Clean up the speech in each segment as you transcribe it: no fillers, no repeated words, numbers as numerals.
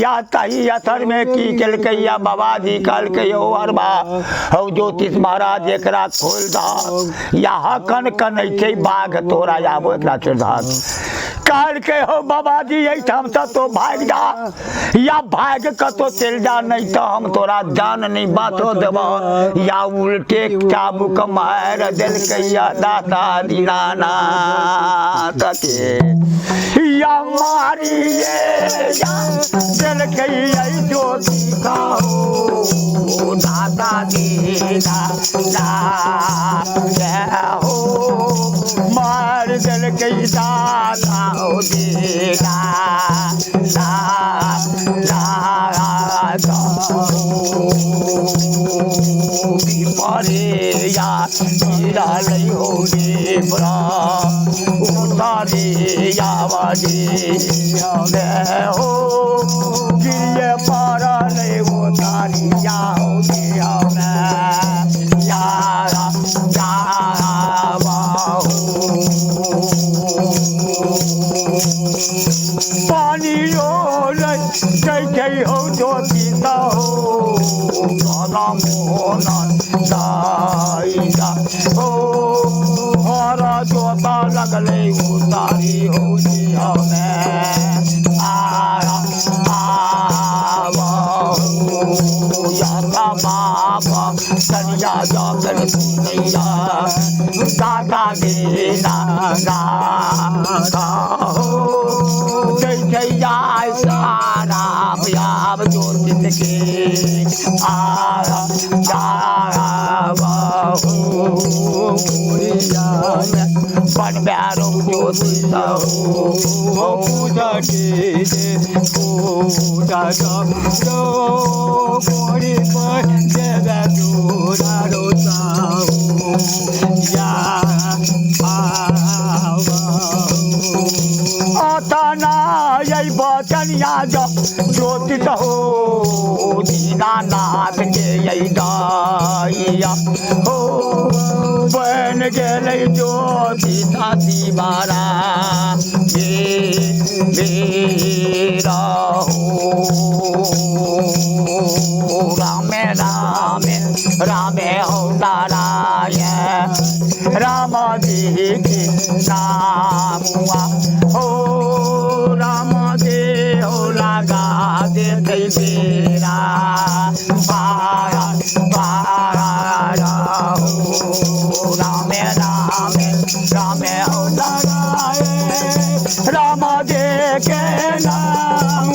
या तही असर में की केलकैया बाबा जी कल के हो अरबा हो ज्योतिष महाराज एकरा खोल दा या कन कन बाघ तोरा आबो एकरा चढ़ा काल के हो बाबा जी एठाम से तो भाग जा या भाग के तो चल जा नहीं तो हम तोरा जान नहीं बातो देबो या उल्टे चाबुक मार दिल कैया दाता दीनाना तके या मारिए या दिल कैया जो दिखाओ दाता दीना ला हो मार दिल कैया दाता ओ दीना परे या हीरा नहीं हो रे बड़ा उतारे या वाजे हो गिरिए पारा नहीं उतारी या हो गया यारा पानी जय हो जो पीता हो राधा मोहना दाईदा हो हरा जोता लगले उतारी हो जिया में आया आवा याता बाबा सरिया जाकर सुनैया दादा देना गाता हो जय जय सारा प्याब ज्योतिष के आरा बन प्यारो ज्योतिष हो पूजा के पूजा जो कोरी पर जगा जोड़ा रोता या आताना यही बचनिया जो ज्योतिष हो दीनानाथ के यही दाइया हो बन गए ज्योतिष दीवारा मेरा हो राम राम राम हो नारायण राम जी के नाम हो राम दे हो लगा दे तेरा पारा पारा हो राम राम राम हो नारायण राम दे के नाम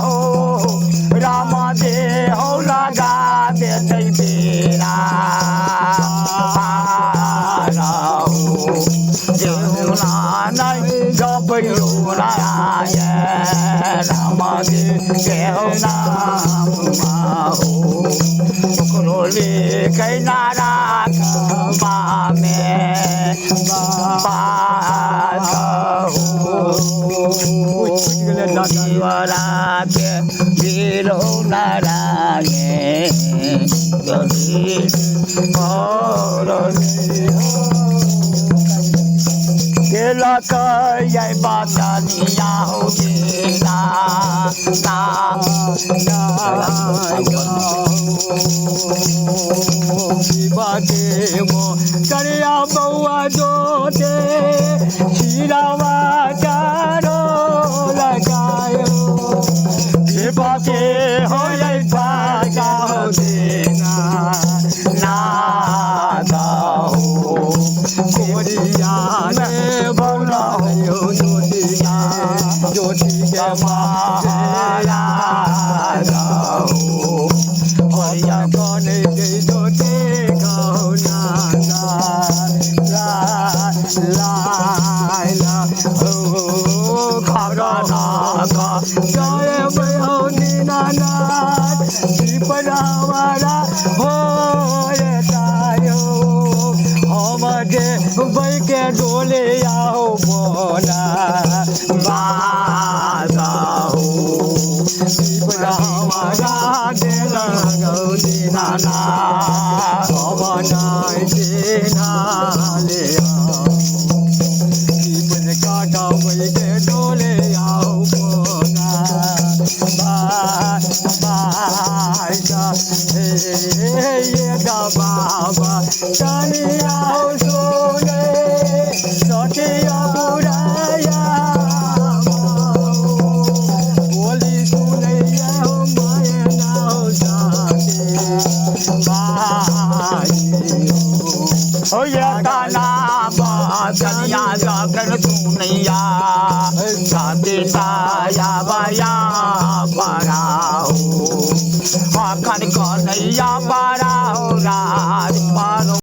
हो राम दे हो लगा दे तेरा राम के नारा में के वीरो नारायण केला का ये बातानिया हो गेला बाते वो करिया बउआ जो दे शीरावा चारो लगायो के बाते हो ये भागा हो देना ना दाओ कोरिया ने बउला हो ज्योतिया ज्योति के माला दाओ होया कौन दे ज्योति गाओ ना ला हो खरा ना का जय भयो दीनानाथ दीपरावाला हो भाई के डोले आओ बोला बाजा हो हमारा दिल गौरीना बनाए देना ले काटा भाई के डोले आओ बोला बाबा कनिया सोने सखिया बुराया बोली सुनैया हो माया ना हो जाके भाई हो ये गाना बजनिया जाकर सुनैया साथे ताया बया बड़ाओ अखन कन्हैया बड़ाओ राज पारो